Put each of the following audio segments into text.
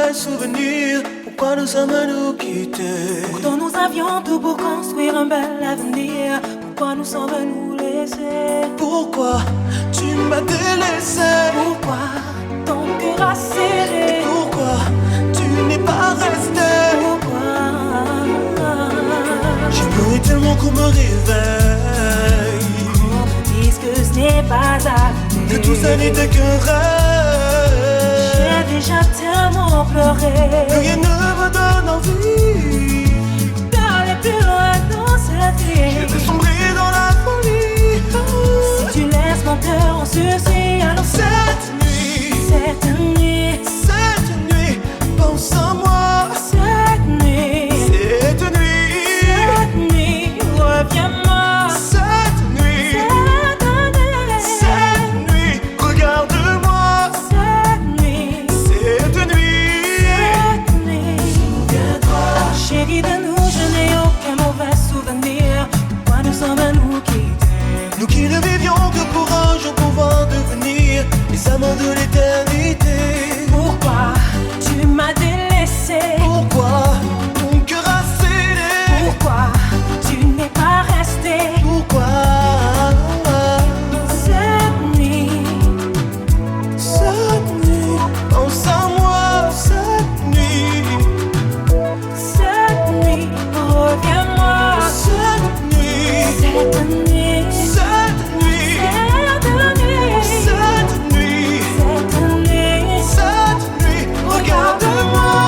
mauvais souvenir. Pourquoi nous sommes nous quittés? Pourtant nous avions tout pour construire un bel avenir. Pourquoi nous sommes nous laissés? Pourquoi tu m'as délaissé? Pourquoi ton cœur a serré? Pourquoi tu n'es pas resté? Pourquoi j'ai pleuré tellement qu'on me réveille. on me dise que ce n'est pas arrivé, que tout ça n'était qu'un rêve. J'ai déjà tellement pleuré que rien ne me donne envie d'aller plus loin dans cette vie. Je vais sombrer dans la folie. Si tu laisses mon cœur en sursis, alors cette nuit, pense à moi. Cette nuit, reviens-moi. Cette nuit, regarde-moi. Cette nuit, souviens-toi. chérie, de nous, je n'ai aucun mauvais souvenir. Pourquoi nous sommes nous quittés? Nous qui ne vivions que pour un jour pouvoir devenir les amants de l'éternité. Pourquoi tu m'as délaissé? Pourquoi ton cœur a scellé? Pourquoi tu n'es pas resté? Pourquoi Cette nuit, pense à moi. Cette nuit, reviens-moi. cette nuit, Cette nuit, cette nuit, cette nuit, cette nuit, regarde-moi.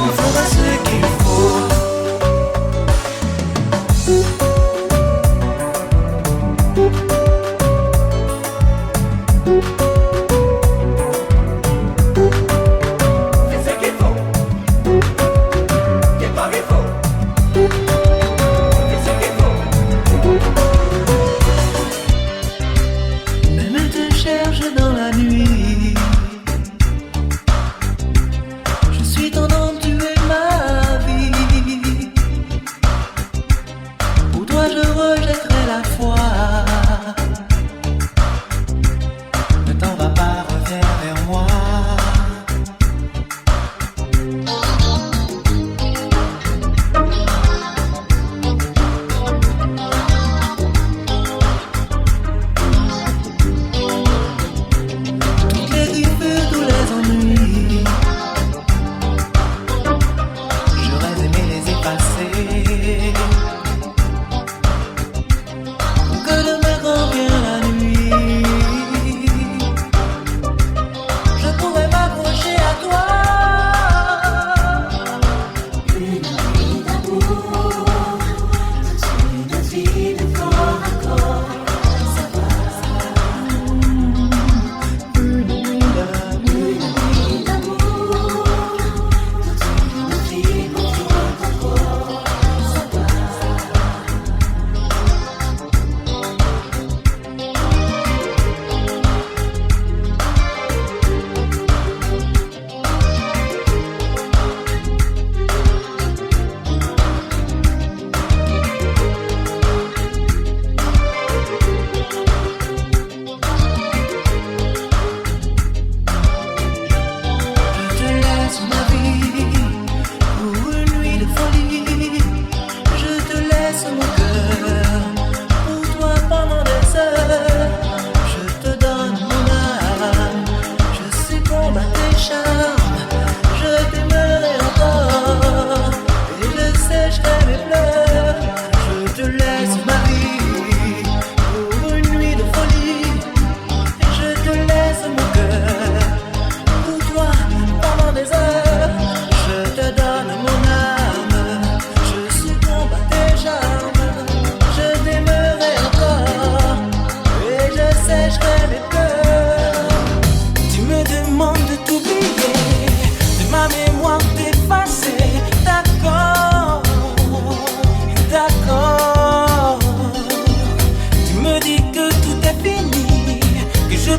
Il fera ce qu'il faut. Fais ce qu'il faut. Qu'est pas qu'il faut. Fais ce qu'il faut. Même te cherche dans la nuit. Je suis ton homme, tu es ma vie. Pour toi je rejetterai la foi. Ne t'en va pas, reviens vers moi. Tout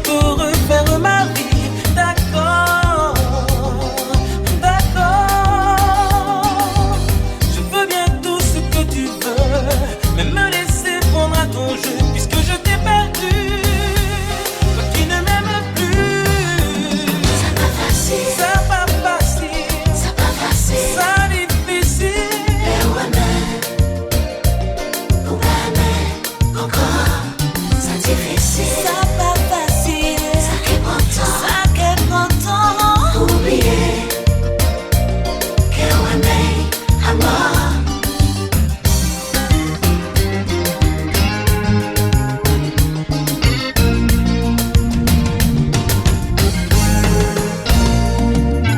peux refaire ma vie. D'accord, d'accord. Je veux bien tout ce que tu veux, mais me laisser prendre à ton jeu, puisque je t'ai perdu. Toi qui ne m'aimes plus. C'est pas facile. Ça pas facile. C'est pas facile. Ça difficile. Mais ouais, mais pour aimer encore, c'est difficile. Ça pas facile. Ça qui prend temps. Ça qui prend temps. Oublier que ouais, mais à mort.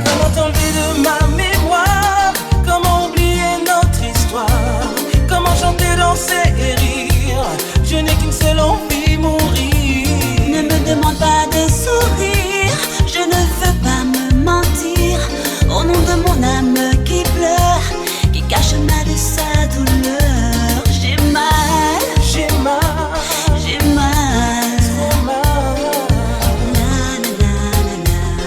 Comment t'enlever de ma mémoire? Comment oublier notre histoire? Comment chanter, danser et rire? Je n'ai qu'une seule envie, mourir. Ne me demande pas de sourire, je ne veux pas me mentir. Au nom de mon âme qui pleure, qui cache mal sa douleur. J'ai mal, J'ai mal, j'ai mal. trop mal. Na, na, na, na, na.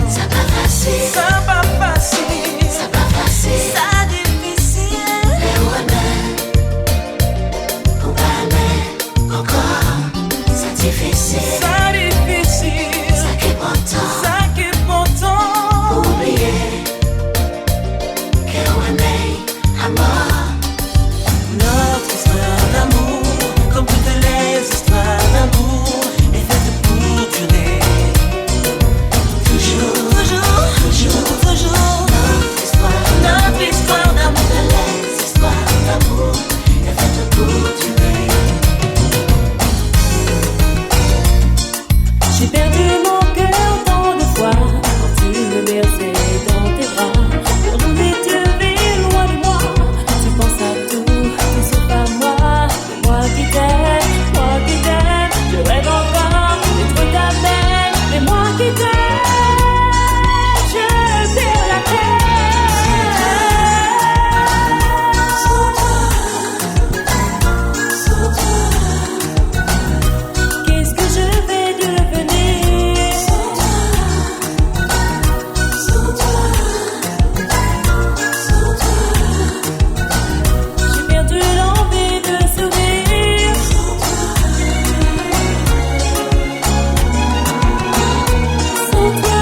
C'est pas facile. Ça pas facile. C'est pas facile. Ça difficile. Mais ouais, mais pour aimer encore, c'est difficile. Ça difficile. Ça qui prend temps. Ça qui prend temps. Oublier que ouais, mais à mort. Notre histoire d'amour, comme toutes les histoires d'amour, est faite pour durer. Toujours, Toujours, toujours, toujours. notre histoire d'amour. Les histoires d'amour est faite pour durer. J'ai perdu mon cœur tant de fois quand tu me berçais dans tes bras. Aujourd'hui tu vis loin de moi, tu penses à tout sauf à moi. Moi qui t'aime, je rêve encore d'être ta belle. Mais moi qui t'aime, je perds la tête. Qu'est-ce que je vais devenir? J'ai perdu l'envie de sourire. Sans toi.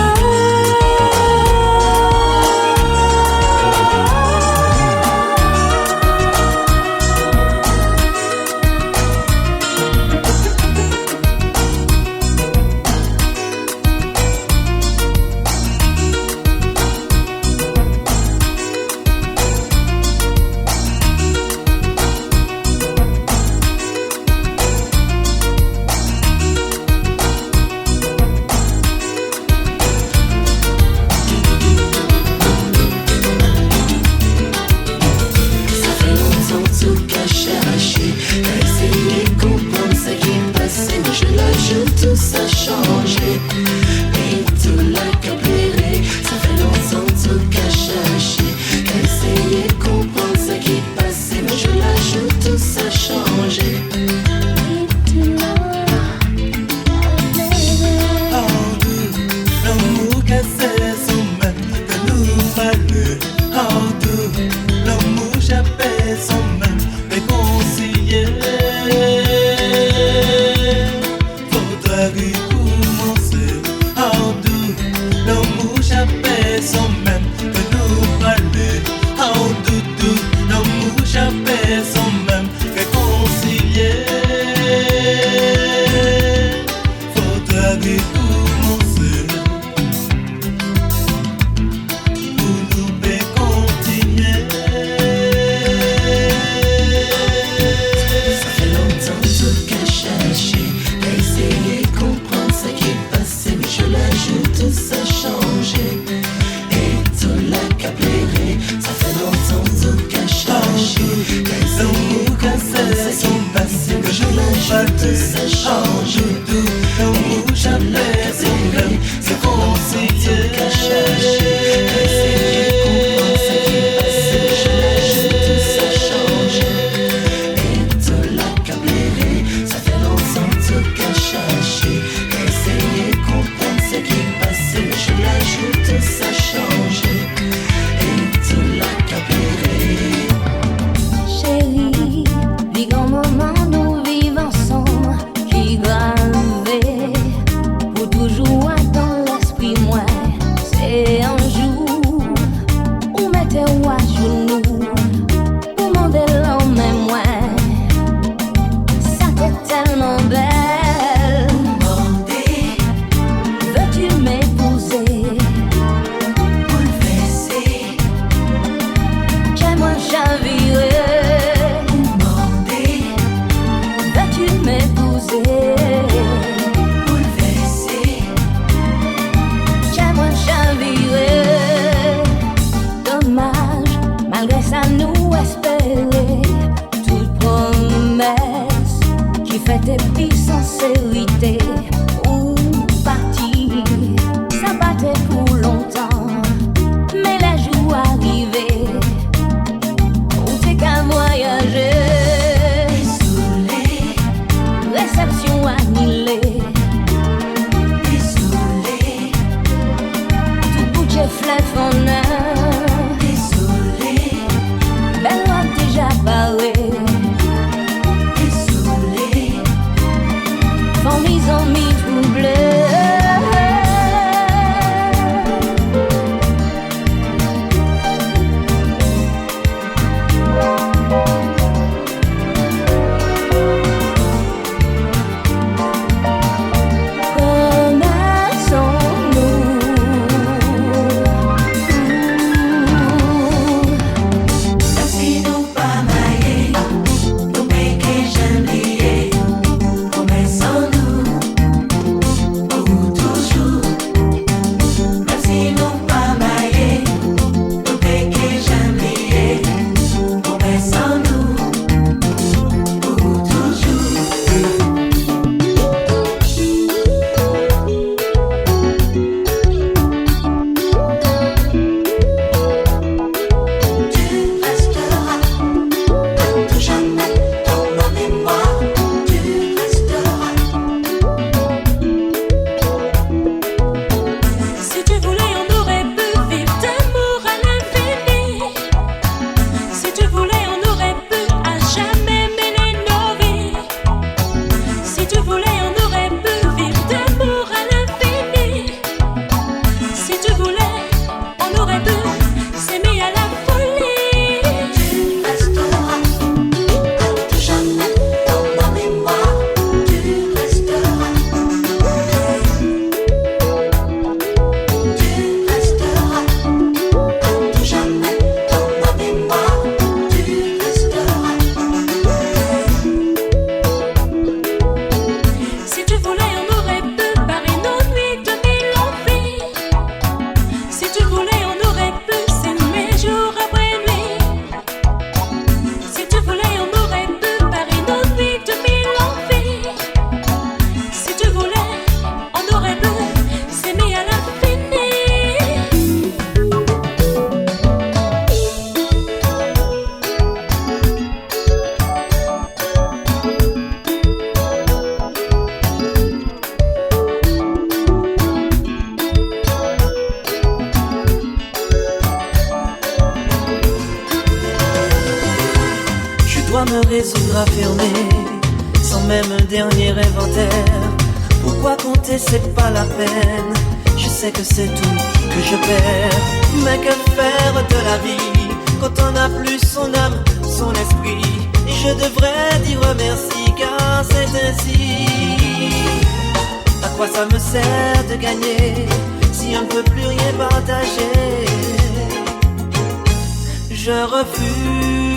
Ça fait longtemps tout caché, arraché. T'as essayé de comprendre ce qui est passé, mais je l'ajoute, tout ça a changé. Et tout le cœur pleuré. Ça fait longtemps tout caché, arraché. T'as essayé de comprendre ce qui est passé, mais je l'ajoute, tout ça a changé. L'amour cassé son main que nous fallait. Oh, tout l'amour j'appelle son main réconcilié. Faudra recommencer. Oh, tout sincérité ou parti, ça battait pour longtemps, mais la joue arrivée, où t'es qu'à voyager. Désolé, réception annulée. Désolé, tout bout de flèche en un. Désolé, belle robe déjà parée. Ils ont mis troublé. Me résoudre à fermer sans même un dernier inventaire. Pourquoi compter, c'est pas la peine. Je sais que c'est tout que je perds. Mais que faire de la vie quand on n'a plus son âme, son esprit? Je devrais dire merci car c'est ainsi. À quoi ça me sert de gagner si on ne peut plus rien partager? Je refuse.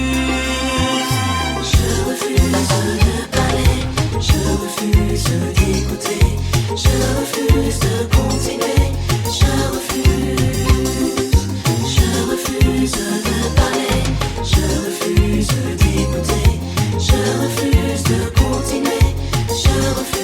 Je refuse de parler, je refuse d'écouter, je refuse de continuer, je refuse de parler, je refuse d'écouter, je refuse de continuer, je refuse.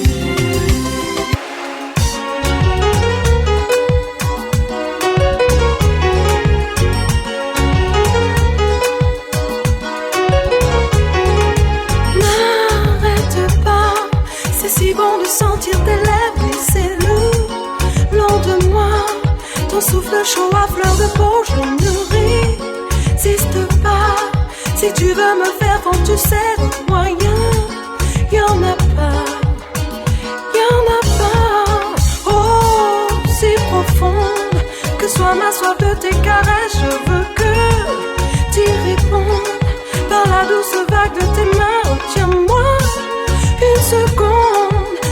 Sentir tes lèvres glisser le long de moi. Ton souffle chaud à fleur de peau, je ne résiste pas. Si tu veux me faire fondre, tu sais le moyen. Y'en a pas, y'en a pas. Oh, si profonde que soit ma soif de tes caresses, je veux que t'y répondes par la douce vague de tes mains. Oh, tiens-moi une seconde.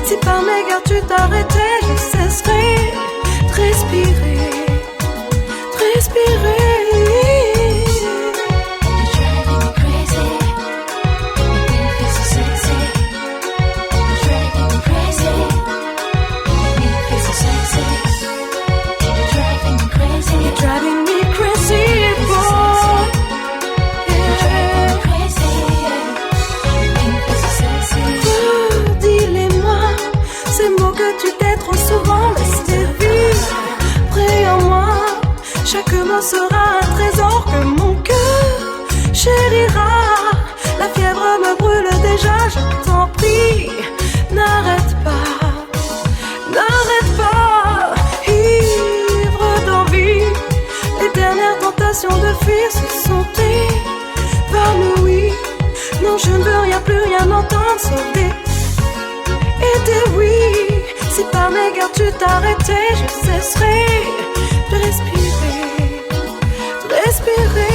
Si par mégarde tu t'arrêtais, je cesserai de respirer, de respirer. Dis-les-moi que tu t'es trop souvent laissé vivre. Prie en moi, chaque mot sera un trésor que mon cœur chérira. La fièvre me brûle déjà, je t'en prie, n'arrête pas, ivre d'envie. Les dernières tentations de fuir se sont évanouies. Non, je ne veux plus rien entendre sauf des et des oui. Si par mégarde tu t'arrêtais, je cesserai de respirer, de respirer.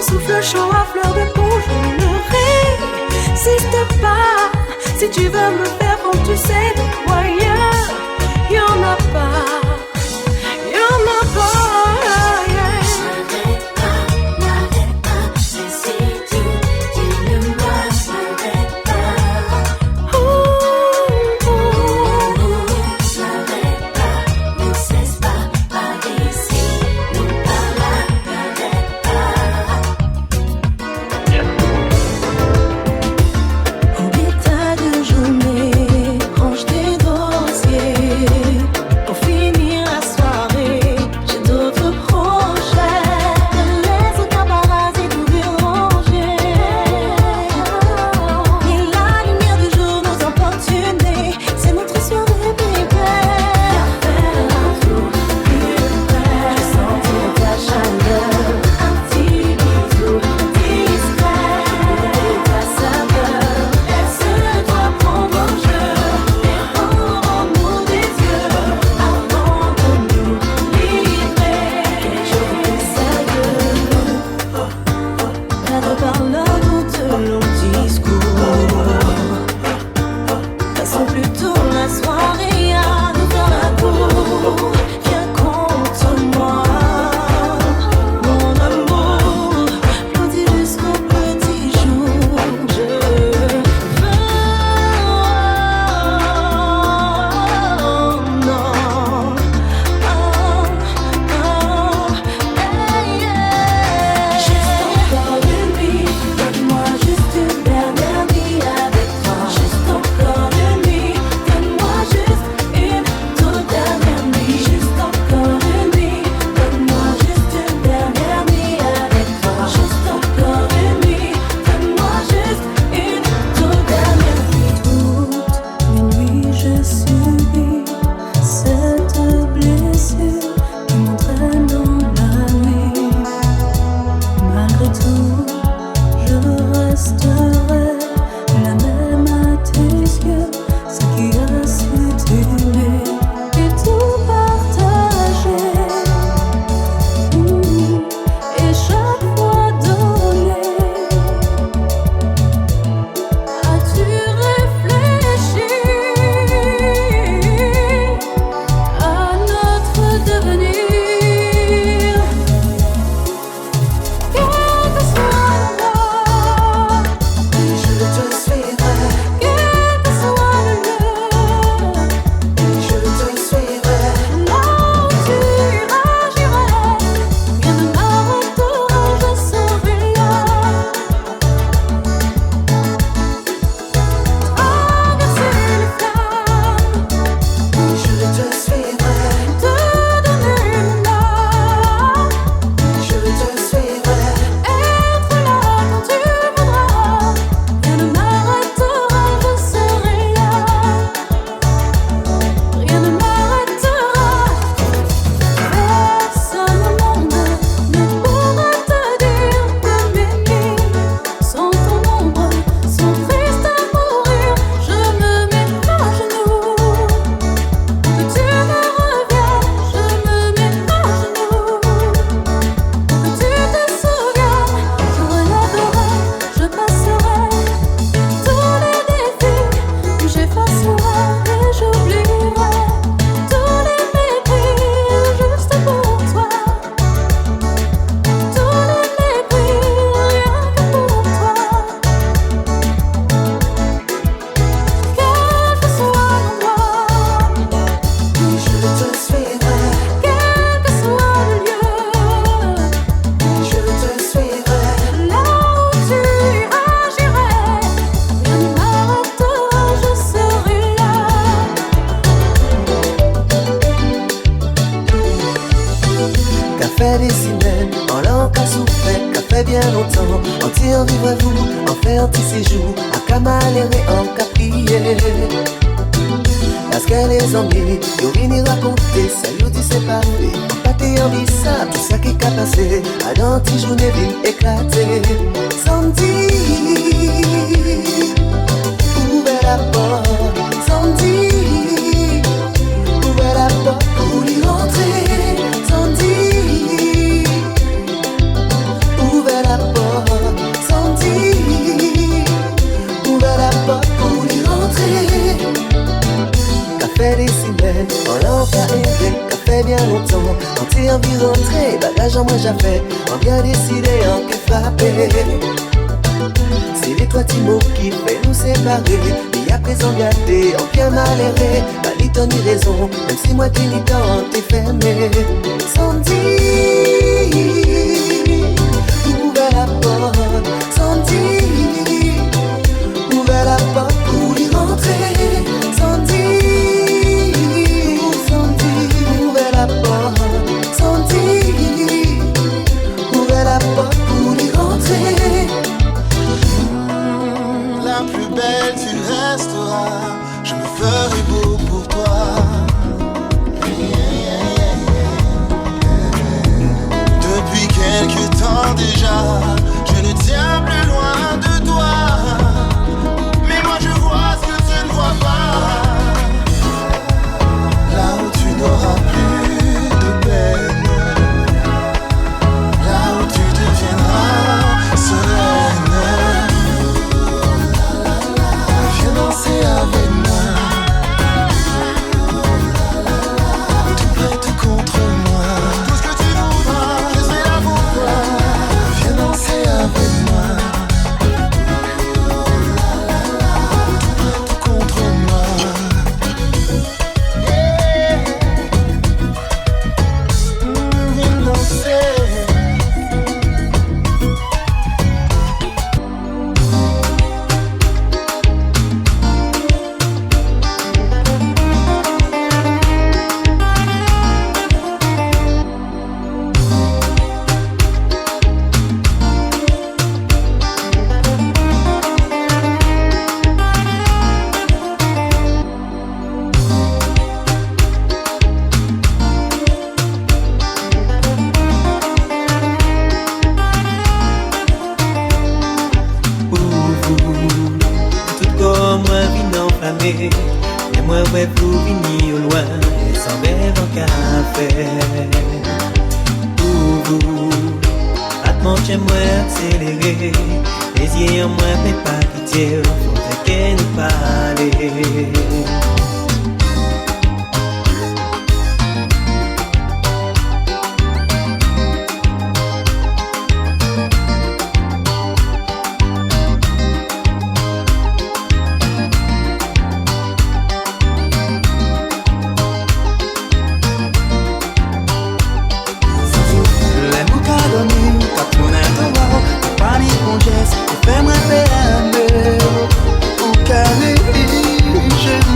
Souffle chaud à fleur de peau, je ne résiste pas. Si tu veux me faire prendre, tu sais de quoi y'en a pas, y'en a pas. N'arrête pas, c'est si tout, dis-le-moi, n'arrête pas. N'arrête pas, ne cesse pas, par ici, non par là, n'arrête pas. Oublie ta de journée, range tes fait bien longtemps, on tire vivre vous, on fait un petit séjour, à Kamaléré en Caprier. Parce que les amis, ils viennent raconter, ça nous dit c'est parfait. On pâté en vie ça, tout ça qui a passé, à l'anti journée vine éclater. Sandy, ouvrez la porte, Sandy, ouvrez la porte pour y rentrer. Sandy, ouvrez la porte, Sandy, ouvrez la porte pour y rentrer. Café des semaines, on l'a pas aidé, café bien longtemps, on t'a envie de rentrer, bagage en moi j'ai fait, on bien décidé, on peut frapper. C'est les trois petits mots qui fait nous séparer, mais à présent gâté, on bien maléré, pas ni ton ni raison, même si moi qui n'y t'en t'es fermé. Sandy, ouvre la porte, Sandy, ouvre la porte pour y rentrer. Sandy, ouvre la porte, Sandy, ouvre la porte pour y rentrer. La plus belle tu resteras, je me ferai beau pour toi. Depuis quelque temps déjà, je ne tiens plus loin de toi. Mais moi je vois ce que tu ne vois pas. Là où tu n'auras plus de peine, là où tu deviendras sereine. Viens danser avec moi, tout près, tout contre moi. Tout ce que tu voudras, je serai là pour toi. Viens danser avec moi, tout près, tout contre moi. Viens danser. Tout comme moi vine enflammé, et moi ouais vous vini au loin, et sans rêve en café. Battement chez moi accéléré, les yeux en moi fait pas pitié, faut que nous parler. Fais-moi faire au carré, j'aime.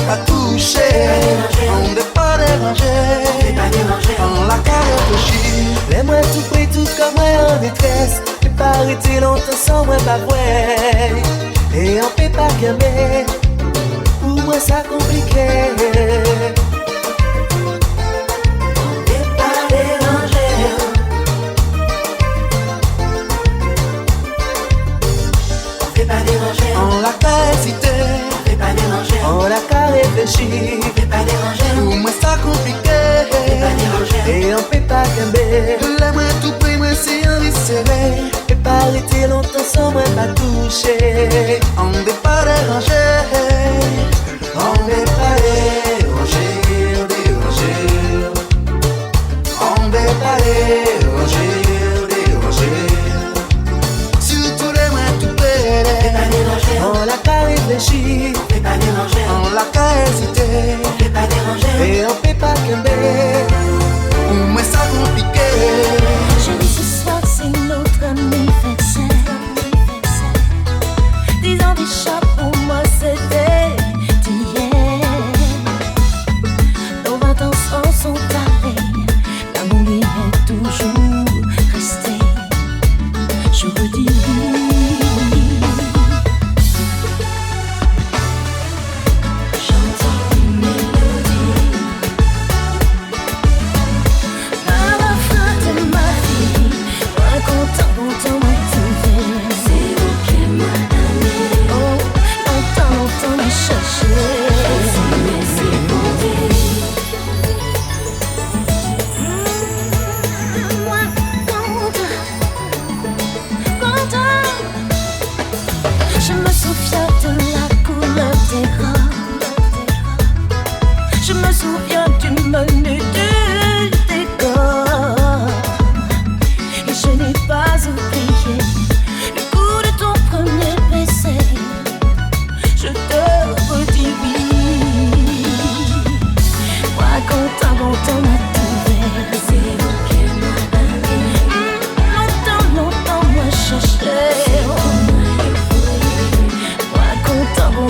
pas toucher, on ne pas déranger, on la carrière de chie. Les moi tout près, tout comme moi en détresse, et pas arrêter longtemps sans moi pas vrai. Et on peut pas gamer, pour moi ça compliqué. On peut pas déranger. On peut pas déranger. On l'a pas hésité. On peut pas déranger. On l'a pas réfléchi. On peut pas déranger. Pour moi ça compliqué. On peut pas déranger. Et on peut pas gamer. La moi tout près, moi c'est un serré. Et pas arrêter longtemps sans moi pas toucher. On ne veut pas déranger. On ne veut pas déranger, déranger. On ne veut pas déranger, déranger. Surtout les mois tout près. On l'a pas réfléchi. On ne pas déranger. On l'a pas hésité. On ne pas déranger. Et on peut pas camber. Pour moi ça compliqué. Chérie, ce soir c'est notre anniversaire. 10 ans déjà pour moi c'était d'hier. Nos 20 ans sont allés, l'amour y est toujours resté. Je redis j'entends une mélodie à la fin de ma vie. Moi content, moi trouvé. C'est vous qui m'avez. Oh, longtemps m'a cherché. Mais c'est bon dit. Moi content. Je me souviens de la couleur des robes. Je me souviens du menu du décor. Et je n'ai pas oublié le goût de ton premier baiser. Je te redis oui. Moi content m'a trouvé. C'est vous qui m'avez. Longtemps moi cherché. Moi content m'a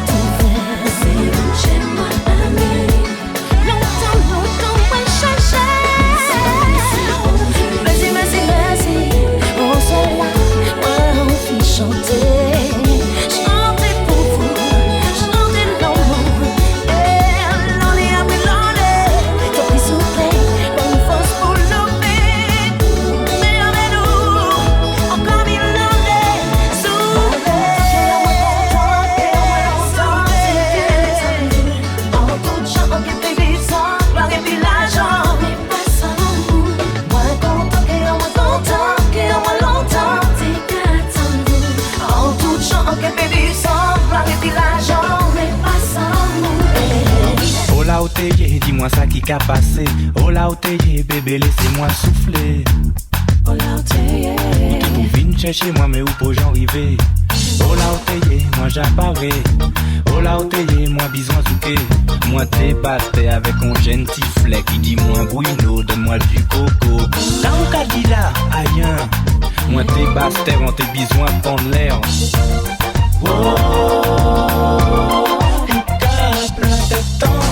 trouvé. C'est vous qui m'avez. Longtemps moi cherché. Merci. On soit là, moi on fit chanter. Chanter pour vous, chanter l'amour. Et l'année après l'année, t'as pris souffler, bonne force pour lever. Mais avec nous, encore mille années, souffler. En tout chant, ok baby, sans gloire et puis l'argent. Mais pas sans amour. Moi content, que moi longtemps. T'es qu'attendre. En tout chant, ok baby, sans gloire et puis l'argent. Mais pas sans amour. Oh là où t'es, dis-moi ça qui qu'a passé. Oh là où t'es, bébé, laissez-moi souffler. Oh là où t'es. Ou vine chercher moi, mais où pour j'en arriver. Oh là où t'es, moi j'apparais. Oh là où t'es, moi besoin zouké. Moi t'es batté avec un jeune tiflet qui dit moi Bruno, donne-moi du coco. Là où qu'a dit là, aïe. Moi t'es basté, on t'es besoin de prendre l'air. Oh, t'as plein de temps.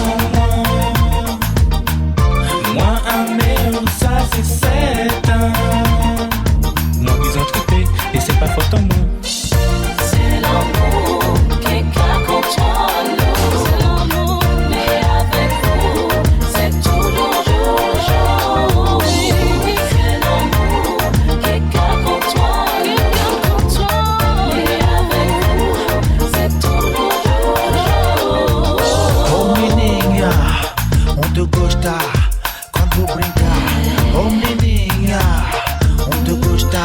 Moi amer, ça c'est certain. Moi besoin de triper, et c'est pas faute en moi. C'est l'amour qui contrôle. C'est l'amour, mais avec vous, c'est toujours jour. C'est l'amour qui contrôle. Mais avec vous, c'est toujours jour. Oh menina, on te gosta quando vou brincar. Oh menina, on te gosta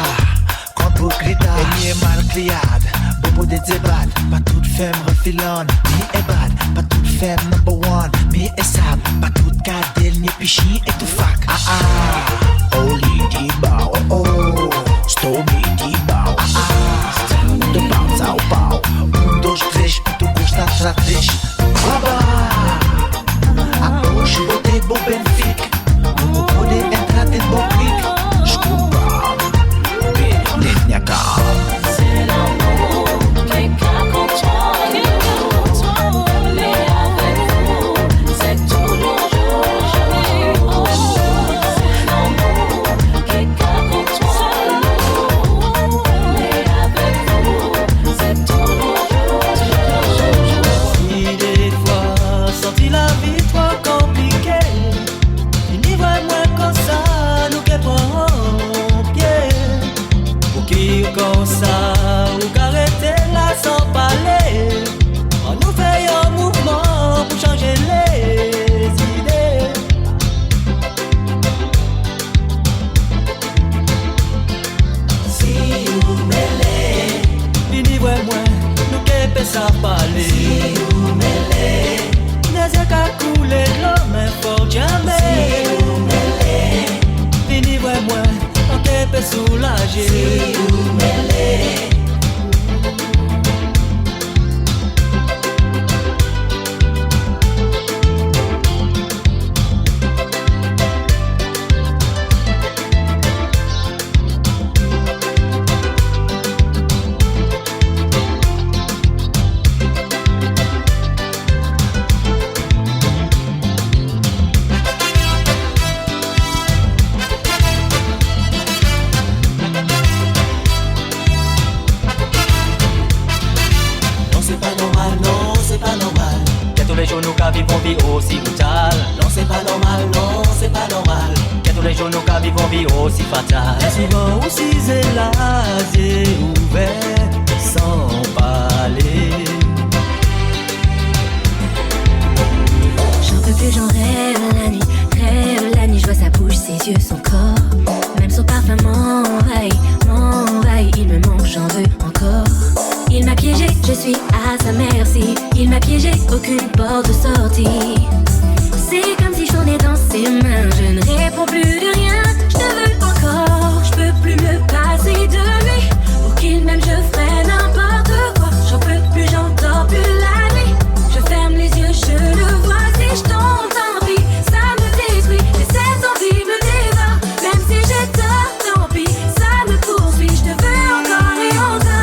quando vou gritar. Ele é mal criado, vou poder debater. Pas toute femme refilonne, ni é bad. Pas toute femme number one, mais é sab. Pas toute cadelle, ni pichi et tout fac. Ah ah, oh lady bow, oh, estou me de bow. Ah ah, de pau ao pau. 1, 2, 3, tu gosta tra 3. Baba, hoje vou ter bom Benfica. Vou poder entrar dentro do clique. Desculpa, dentro minha cara. C'est l'amour qui contrôle. Mais avec vous, c'est toujours jour. C'est l'amour. savent parler. Si vous mêlez, les yeux qu'a coulé l'eau, mais faut jamais. Si vous mêlez, fini moi, on te peut soulager. Si vous mêlez. Vivons vie aussi brutale. Non c'est pas normal, non c'est pas normal. Que tous les jours nous qu'à vivons vie aussi fatale. Et souvent aussi c'est l'asier ouvert sans parler. J'en peux plus, j'en rêve la nuit, je vois sa bouche, ses yeux, son corps. Même son parfum m'envahit, il me manque, j'en veux encore. Il m'a piégé, je suis à sa merci. Il m'a piégé, aucune porte de sortie. C'est comme si je tournais dans ses mains. Je ne réponds plus de rien, je te veux encore. Je peux plus me passer de lui. Pour qu'il m'aime, je ferai n'importe quoi. J'en peux plus, j'entends plus la nuit. Je ferme les yeux, je le vois. Si je tombe, tant pis, ça me détruit. Et cette envie me dévore. Même si j'ai tort, tant pis, ça me poursuit. Je te veux encore et encore.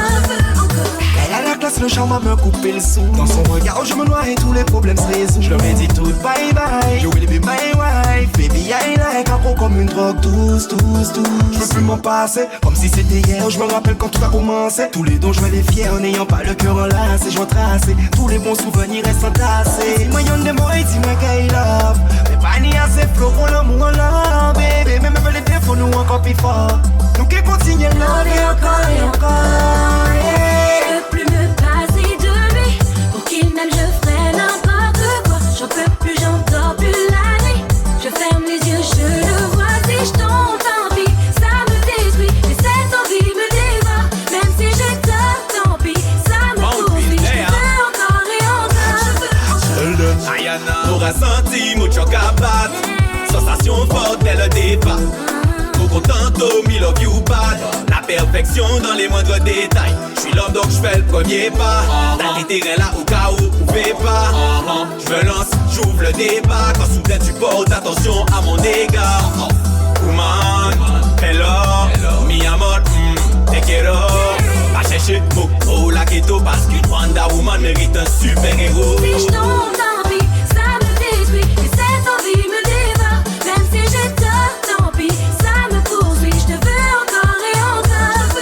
Le charme à me couper le son. Dans son regard je me noie et tous les problèmes se résolent. Je leur ai dit tout bye bye. You will be my wife. Baby I like un comme une drogue douce. Je veux plus m'en passer comme si c'était hier. Je me rappelle quand tout a commencé. Tous les dons je les fier en n'ayant pas le cœur enlacé. Je tracé tous les bons souvenirs restent entassés. Moi y'en des mots et dis-moi qu'il love. Mais pas ni assez flow pour l'amour là baby. Mais même les défauts nous encore plus fort. Nous qui continuons là et encore et encore Je peux plus me passer de lui. Pour qu'il m'aime, je ferai n'importe quoi. J'en peux plus, j'entends plus la nuit. Je ferme les yeux, je le vois. Si je tombe, tant pis, ça me détruit. Et cette envie me dévore. Même si j'ai tort, tant pis, ça me poursuit. Je veux encore et encore. Ayana, aura senti mucho capat. Sensation forte dès le départ. Tantôt, me love you bad. La perfection dans les moindres détails. J'suis l'homme donc j'fais le premier pas. T'as des terrains là au cas où pouvez pas. J'me lance, j'ouvre le débat. Quand soudain tu portes attention à mon égard. Woman, hello, mi amor, te quiero. Va chercher beaucoup la ghetto parce qu'une Wonder Woman mérite un super héros. Si j'tombe, tant pis, ça me détruit. Et cette envie me dévore. Même si j'ai tort, tant pis, ça me poursuit. Je te veux encore et encore.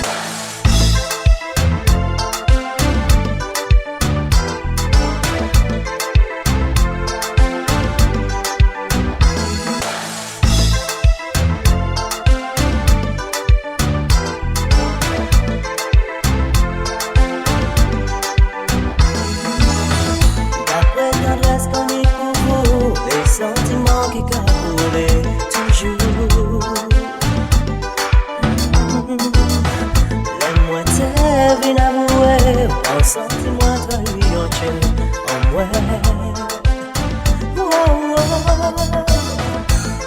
D'après l'adresse qu'on y pour les sentiments qui capoulaient toujours. Laisse-moi te vin avouer, en sentiment toi lui en tien, en moi.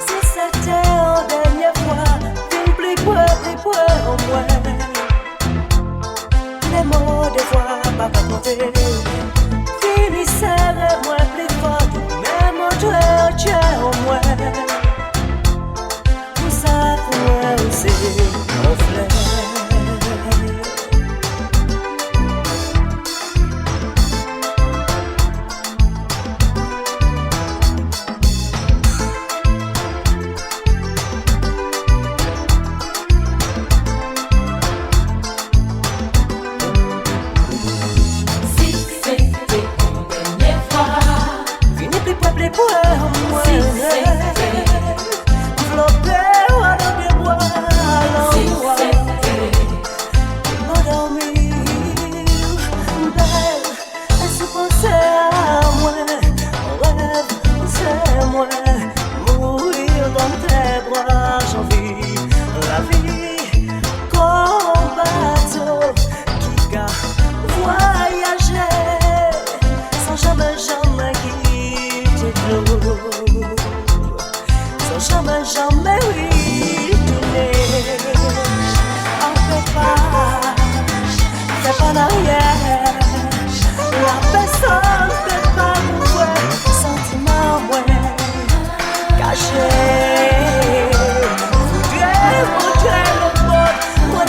Si c'était en dernière fois, vin plus près en moi. Les mots des fois pas compter. Finissez moi plus fort, même autre tien en moi. Tout ça pour moi c'est mon frère. Si c'était en dernière fois, Fini plus peuplé pour moi. si c'était, Flotté ou à l'autre bois, si l'endroit. c'était, M'endormir, belle, est-ce penser à moi? En rêve, c'est moi. Mourir dans tes bras, j'envie la vie comme un bateau qui a voyagé. jamais oui, on peut pas, c'est pas derrière, la personne peut pas mourir, sentiment ouais, caché, voudrais montrer le monde, moi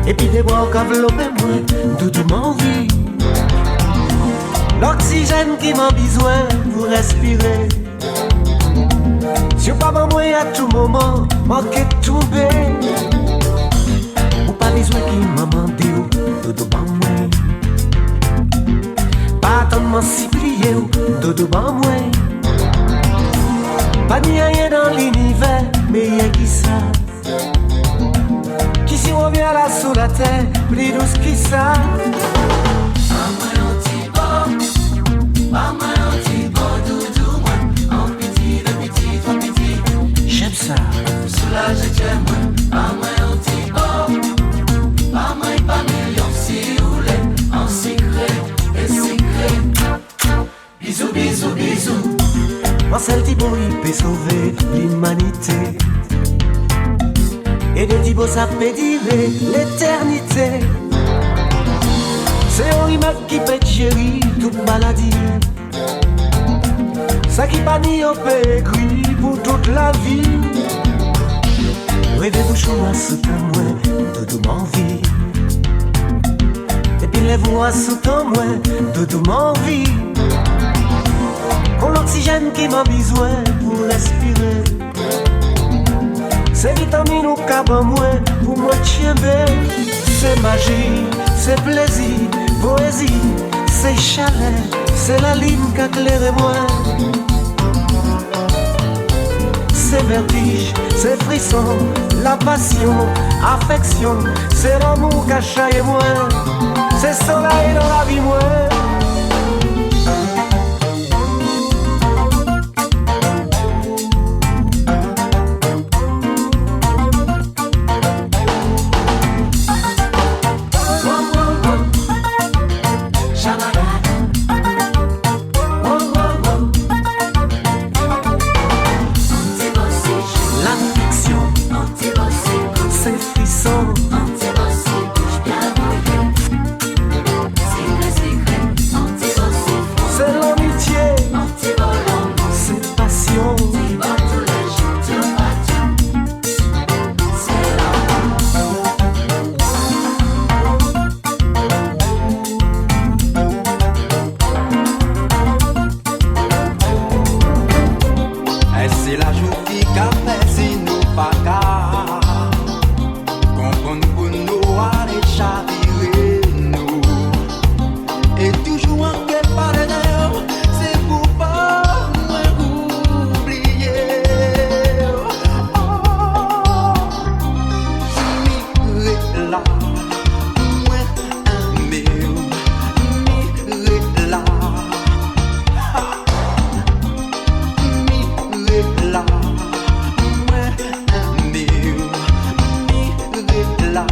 Et puis des bois qu'enveloppent moi, doudou m'envie. L'oxygène qui m'a besoin pour respirer. Si pas moi à tout moment, manquer de tomber. Ou pas besoin qui m'a demandé, doudou ban moi. Pas attendre m'en si plié, doudou ban moi. Pas ni rien dans l'univers, mais y'a qui ça. Qui si revient là sous la terre, plus douce qui ça. J'aime ça. Soulage j'aime pas moi anti-bon. Pas moi pas million si vous l'êtes en secret et secret. Bisous, bisous, bisous. Marcel Thibault, il peut sauver l'humanité. Et de Thibault, ça peut durer l'éternité. C'est Henri Mac qui peut chérir toute maladie. Ça qui panie au pécri pour toute la vie. Rêvez-vous chaud à sous ta moins, doudou m'envie. Et puis lève-vous à sous ta moins, doudou m'envie. Qu'on l'oxygène qui m'a besoin pour respirer. C'est vitamine ou cabane moins pour moi tienber. C'est magie, c'est plaisir, poésie, c'est chaleur, c'est la ligne qui éclaire moi. C'est vertige, c'est frisson, la passion, affection, c'est l'amour caché et moi. C'est soleil dans la vie moi. La